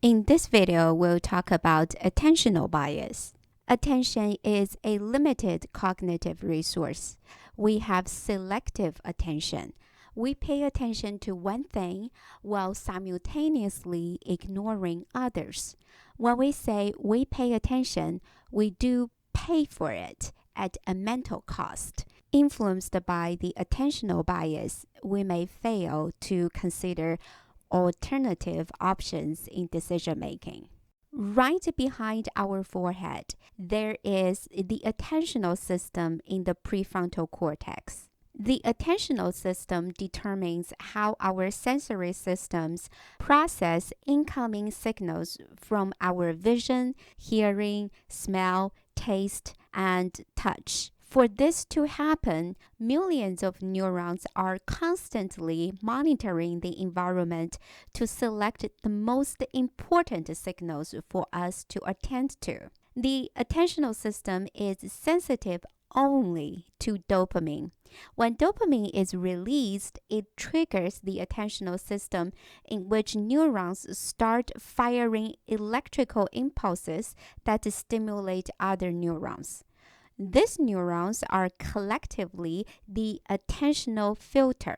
In this video, we'll talk about attentional bias. Attention is a limited cognitive resource. We have selective attention. We pay attention to one thing while simultaneously ignoring others. When we say we pay attention, we do pay for it at a mental cost. Influenced by the attentional bias, we may fail to consider alternative options in decision making. Right behind our forehead, there is the attentional system in the prefrontal cortex. The attentional system determines how our sensory systems process incoming signals from our vision, hearing, smell, taste, and touch. For this to happen, millions of neurons are constantly monitoring the environment to select the most important signals for us to attend to. The attentional system is sensitive only to dopamine. When dopamine is released, it triggers the attentional system, in which neurons start firing electrical impulses that stimulate other neurons. These neurons are collectively the attentional filter.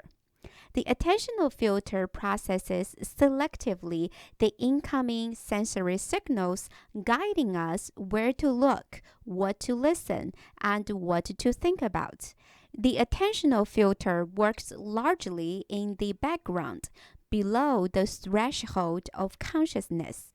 The attentional filter processes selectively the incoming sensory signals, guiding us where to look, what to listen, and what to think about. The attentional filter works largely in the background, below the threshold of consciousness.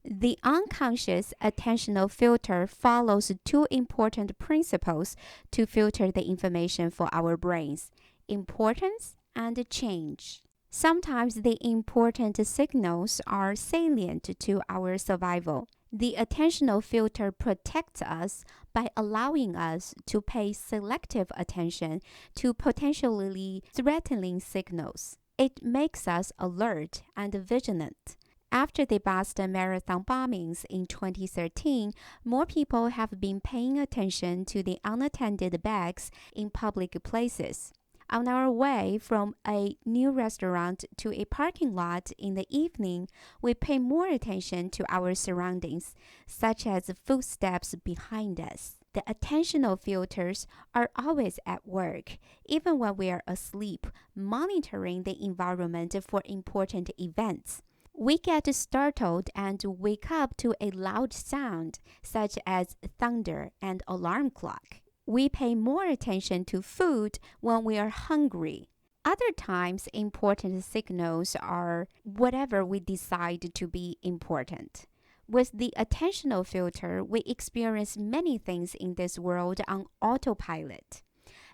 The unconscious attentional filter follows two important principles to filter the information for our brains: importance and change. Sometimes the important signals are salient to our survival. The attentional filter protects us by allowing us to pay selective attention to potentially threatening signals. It makes us alert and vigilant. After the Boston Marathon bombings in 2013, more people have been paying attention to the unattended bags in public places. On our way from a new restaurant to a parking lot in the evening, we pay more attention to our surroundings, such as footsteps behind us. The attentional filters are always at work, even when we are asleep, monitoring the environment for important events. We get startled and wake up to a loud sound, such as thunder and alarm clock. We pay more attention to food when we are hungry. Other times, important signals are whatever we decide to be important. With the attentional filter, we experience many things in this world on autopilot,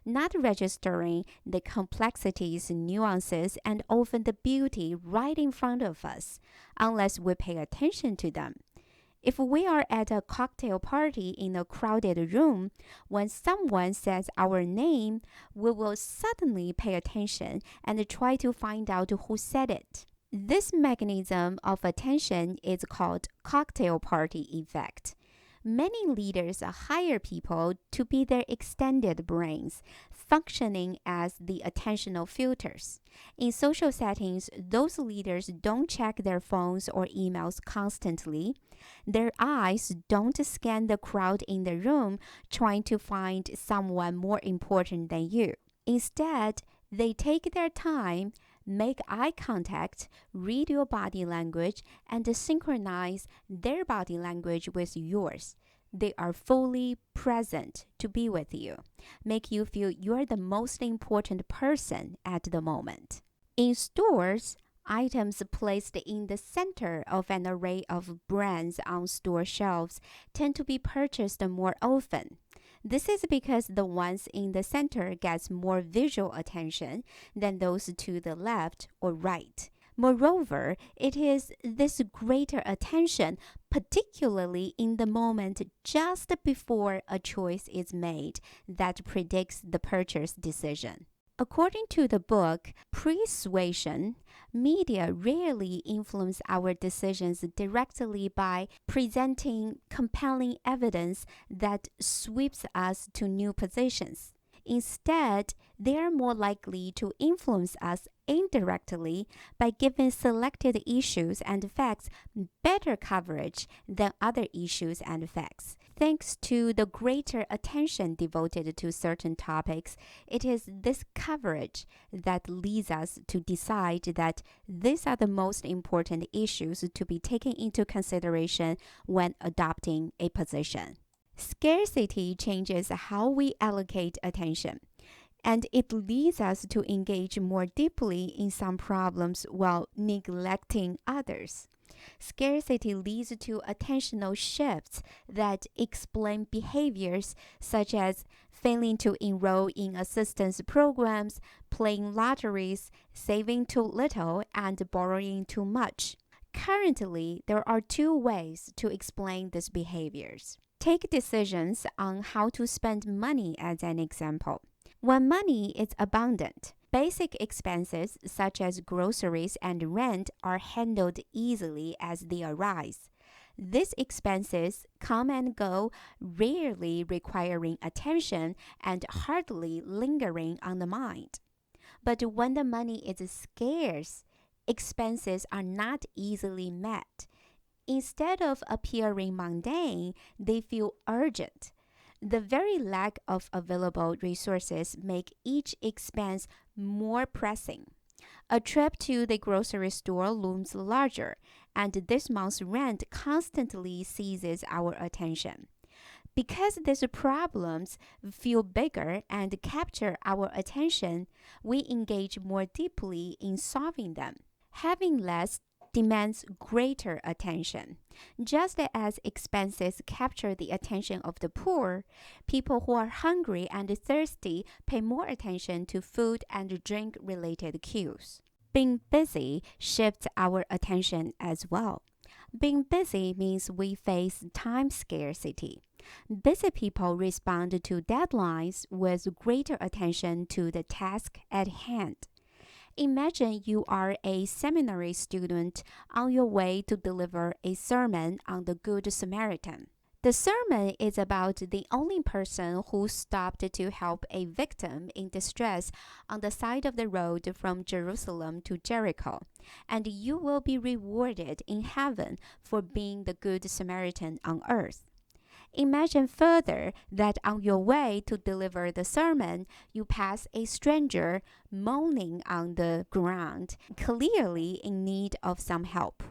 not registering the complexities, nuances, and often the beauty right in front of us, unless we pay attention to them. If we are at a cocktail party in a crowded room, when someone says our name, we will suddenly pay attention and try to find out who said it. This mechanism of attention is called cocktail party effect. Many leaders hire people to be their extended brains, functioning as the attentional filters. In social settings, those leaders don't check their phones or emails constantly. Their eyes don't scan the crowd in the room trying to find someone more important than you. Instead, they take their time, make eye contact, read your body language, and synchronize their body language with yours. They are fully present to be with you, make you feel you're the most important person at the moment. In stores, items placed in the center of an array of brands on store shelves tend to be purchased more often. This is because the ones in the center gets more visual attention than those to the left or right. Moreover, it is this greater attention, particularly in the moment just before a choice is made, that predicts the purchase decision. According to the book Persuasion, media rarely influence our decisions directly by presenting compelling evidence that sweeps us to new positions. Instead, they are more likely to influence us indirectly by giving selected issues and facts better coverage than other issues and facts. Thanks to the greater attention devoted to certain topics, it is this coverage that leads us to decide that these are the most important issues to be taken into consideration when adopting a position. Scarcity changes how we allocate attention, and it leads us to engage more deeply in some problems while neglecting others. Scarcity leads to attentional shifts that explain behaviors such as failing to enroll in assistance programs, playing lotteries, saving too little, and borrowing too much. Currently, there are two ways to explain these behaviors. Take decisions on how to spend money as an example. When money is abundant, basic expenses such as groceries and rent are handled easily as they arise. These expenses come and go, rarely requiring attention and hardly lingering on the mind. But when the money is scarce, expenses are not easily met. Instead of appearing mundane, they feel urgent. The very lack of available resources make each expense more pressing. A trip to the grocery store looms larger, and this month's rent constantly seizes our attention. Because these problems feel bigger and capture our attention, we engage more deeply in solving them. Having less demands greater attention. Just as expenses capture the attention of the poor, people who are hungry and thirsty pay more attention to food and drink related cues. Being busy shifts our attention as well. Being busy means we face time scarcity. Busy people respond to deadlines with greater attention to the task at hand. Imagine you are a seminary student on your way to deliver a sermon on the Good Samaritan. The sermon is about the only person who stopped to help a victim in distress on the side of the road from Jerusalem to Jericho, and you will be rewarded in heaven for being the Good Samaritan on earth. Imagine further that on your way to deliver the sermon, you pass a stranger moaning on the ground, clearly in need of some help.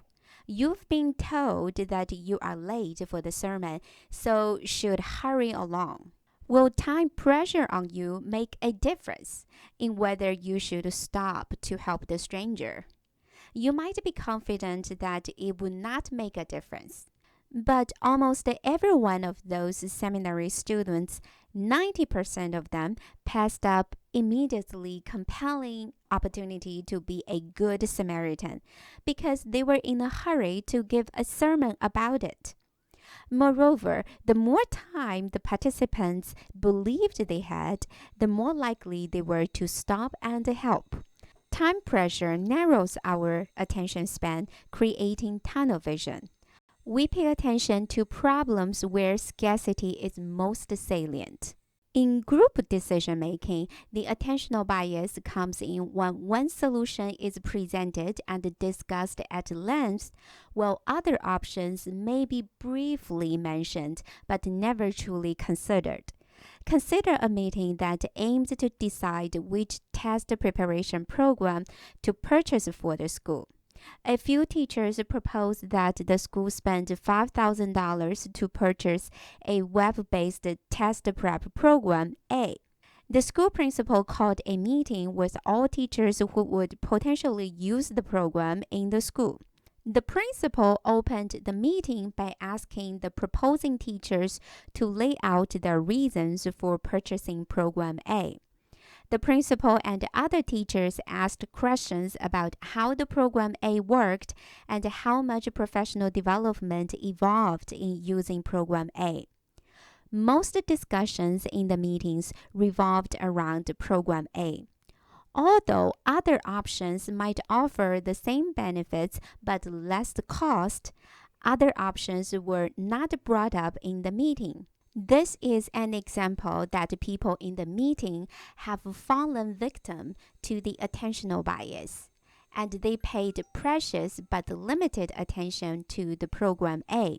You've been told that you are late for the sermon, so should hurry along. Will time pressure on you make a difference in whether you should stop to help the stranger? You might be confident that it would not make a difference. But almost every one of those seminary students, 90% of them, passed up immediately compelling opportunity to be a good Samaritan because they were in a hurry to give a sermon about it. Moreover, the more time the participants believed they had, the more likely they were to stop and help. Time pressure narrows our attention span, creating tunnel vision. We pay attention to problems where scarcity is most salient. In group decision making, the attentional bias comes in when one solution is presented and discussed at length, while other options may be briefly mentioned but never truly considered. Consider a meeting that aims to decide which test preparation program to purchase for the school. A few teachers proposed that the school spend $5,000 to purchase a web-based test prep program A. The school principal called a meeting with all teachers who would potentially use the program in the school. The principal opened the meeting by asking the proposing teachers to lay out their reasons for purchasing program A. The principal and other teachers asked questions about how the program A worked and how much professional development evolved in using program A. Most discussions in the meetings revolved around program A. Although other options might offer the same benefits but less cost, other options were not brought up in the meeting. This is an example that people in the meeting have fallen victim to the attentional bias, and they paid precious but limited attention to the program A.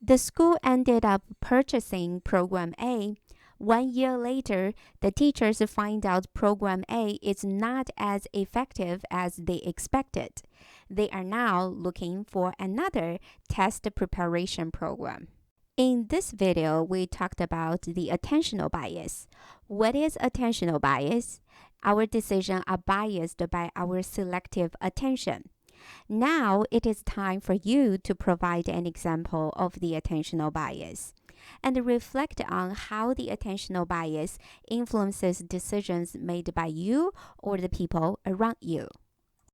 The school ended up purchasing program A. 1 year later, the teachers find out program A is not as effective as they expected. They are now looking for another test preparation program. In this video, we talked about the attentional bias. What is attentional bias? Our decisions are biased by our selective attention. Now it is time for you to provide an example of the attentional bias and reflect on how the attentional bias influences decisions made by you or the people around you.